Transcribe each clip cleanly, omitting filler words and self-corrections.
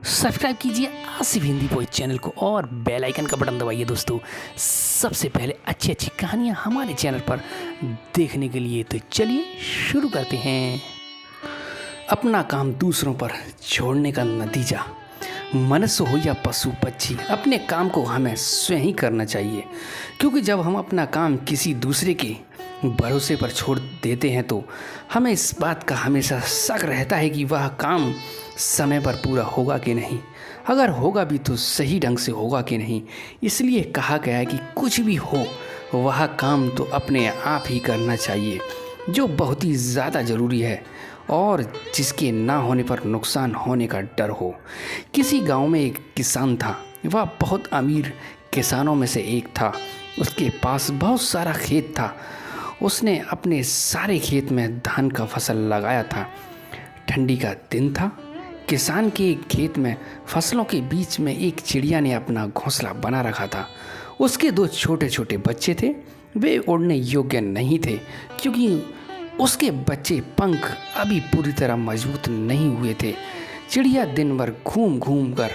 Subscribe कीजिए Asif Hindi boy channel को और बेल आइकन का बटन दबाइए दोस्तों। सबसे पहले अच्छी अच्छी कहानियाँ हमारे चैनल पर देखने के लिए तो चलिए शुरू करते हैं। अपना काम दूसरों पर छोड़ने का नतीजा। मनुष्य हो या पशु पक्षी, अपने काम को हमें स्वयं ही करना चाहिए, क्योंकि जब हम अपना काम किसी दूसरे के भरोसे पर छोड़ देते हैं तो हमें इस बात का हमेशा शक रहता है कि वह काम समय पर पूरा होगा कि नहीं, अगर होगा भी तो सही ढंग से होगा कि नहीं। इसलिए कहा गया है कि कुछ भी हो वह काम तो अपने आप ही करना चाहिए जो बहुत ही ज़्यादा ज़रूरी है और जिसके ना होने पर नुकसान होने का डर हो। किसी गांव में एक किसान था। वह बहुत अमीर किसानों में से एक था। उसके पास बहुत सारा खेत था। उसने अपने सारे खेत में धान का फसल लगाया था। ठंडी का दिन था। किसान के खेत में फसलों के बीच में एक चिड़िया ने अपना घोंसला बना रखा था। उसके दो छोटे छोटे बच्चे थे। वे उड़ने योग्य नहीं थे क्योंकि उसके बच्चे पंख अभी पूरी तरह मजबूत नहीं हुए थे। चिड़िया दिन भर घूम घूम कर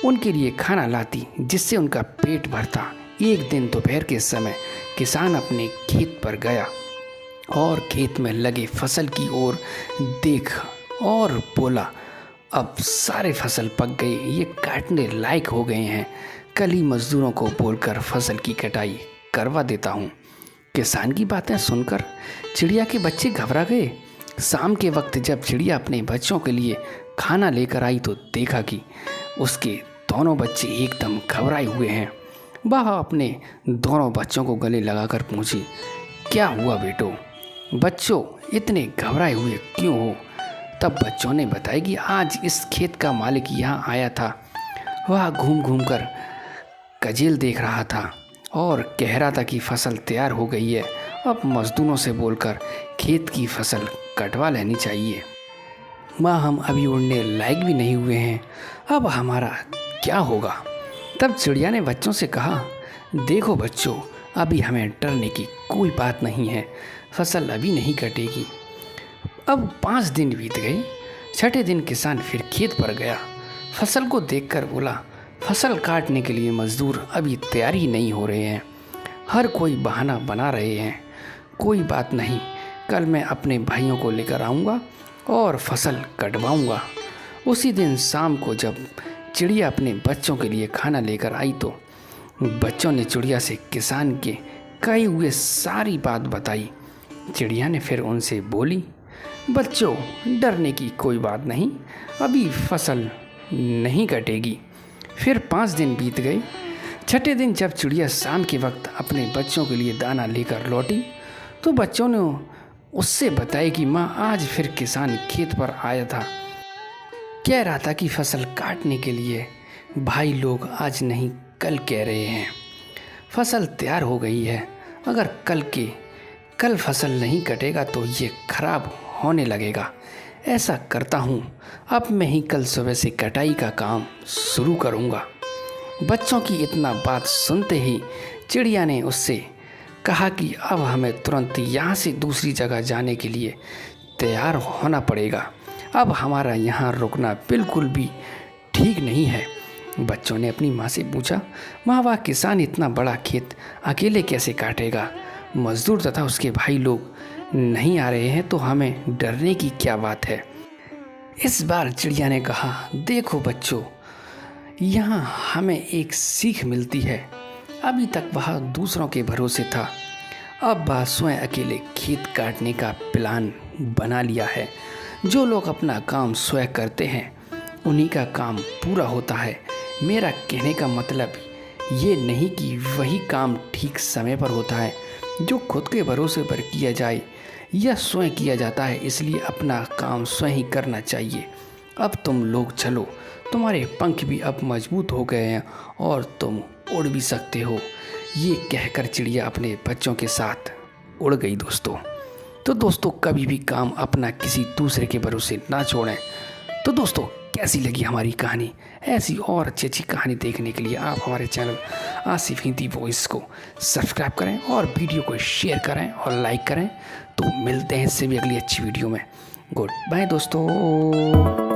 उनके लिए खाना लाती, जिससे उनका पेट भरता। एक दिन दोपहर के समय किसान अपने खेत पर गया और खेत में लगे फसल की ओर देख और बोला, अब सारे फसल पक गए, ये काटने लायक हो गए हैं। कल ही मजदूरों को बोलकर फसल की कटाई करवा देता हूँ। किसान की बातें सुनकर चिड़िया के बच्चे घबरा गए। शाम के वक्त जब चिड़िया अपने बच्चों के लिए खाना लेकर आई तो देखा कि उसके दोनों बच्चे एकदम घबराए हुए हैं। वह अपने दोनों बच्चों को गले लगाकर पूछी, क्या हुआ बेटो? बच्चों इतने घबराए हुए क्यों हो? तब बच्चों ने बताया कि आज इस खेत का मालिक यहाँ आया था। वह घूम घूम कर कजेल देख रहा था और कह रहा था कि फसल तैयार हो गई है, अब मजदूरों से बोलकर खेत की फसल कटवा लेनी चाहिए। माँ, हम अभी उड़ने लायक भी नहीं हुए हैं, अब हमारा क्या होगा? तब चिड़िया ने बच्चों से कहा, देखो बच्चों, अभी हमें डरने की कोई बात नहीं है, फसल अभी नहीं कटेगी। अब 5 दिन बीत गए। छठे दिन किसान फिर खेत पर गया। फसल को देखकर बोला, फसल काटने के लिए मजदूर अभी तैयार ही नहीं हो रहे हैं, हर कोई बहाना बना रहे हैं। कोई बात नहीं, कल मैं अपने भाइयों को लेकर आऊँगा और फसल कटवाऊँगा। उसी दिन शाम को जब चिड़िया अपने बच्चों के लिए खाना लेकर आई तो बच्चों ने चिड़िया से किसान के कहे हुए सारी बात बताई। चिड़िया ने फिर उनसे बोली, बच्चों डरने की कोई बात नहीं, अभी फसल नहीं कटेगी। फिर 5 दिन बीत गए। छठे दिन जब चिड़िया शाम के वक्त अपने बच्चों के लिए दाना लेकर लौटी तो बच्चों ने उससे बताया कि माँ, आज फिर किसान खेत पर आया था, कह रहा था कि फसल काटने के लिए भाई लोग आज नहीं कल कह रहे हैं। फसल तैयार हो गई है, अगर कल फसल नहीं कटेगा तो ये खराब होने लगेगा। ऐसा करता हूँ, अब मैं ही कल सुबह से कटाई का काम शुरू करूँगा। बच्चों की इतना बात सुनते ही चिड़िया ने उससे कहा कि अब हमें तुरंत यहाँ से दूसरी जगह जाने के लिए तैयार होना पड़ेगा। अब हमारा यहाँ रुकना बिल्कुल भी ठीक नहीं है। बच्चों ने अपनी माँ से पूछा, माँ, वह किसान इतना बड़ा खेत अकेले कैसे काटेगा? मजदूर तथा उसके भाई लोग नहीं आ रहे हैं तो हमें डरने की क्या बात है? इस बार चिड़िया ने कहा, देखो बच्चों, यहाँ हमें एक सीख मिलती है। अभी तक वह दूसरों के भरोसे था, अब वह स्वयं अकेले खेत काटने का प्लान बना लिया है। जो लोग अपना काम स्वयं करते हैं उन्हीं का काम पूरा होता है। मेरा कहने का मतलब ये नहीं कि वही काम ठीक समय पर होता है जो खुद के भरोसे पर किया जाए या स्वयं किया जाता है। इसलिए अपना काम स्वयं ही करना चाहिए। अब तुम लोग चलो, तुम्हारे पंख भी अब मजबूत हो गए हैं और तुम उड़ भी सकते हो। ये कहकर चिड़िया अपने बच्चों के साथ उड़ गई दोस्तों। तो दोस्तों, कभी भी काम अपना किसी दूसरे के भरोसे ना छोड़ें। तो दोस्तों, कैसी लगी हमारी कहानी? ऐसी और अच्छी अच्छी कहानी देखने के लिए आप हमारे चैनल आसिफ हिंदी वॉइस को सब्सक्राइब करें और वीडियो को शेयर करें और लाइक करें। तो मिलते हैं इससे भी अगली अच्छी वीडियो में। गुड बाय दोस्तों।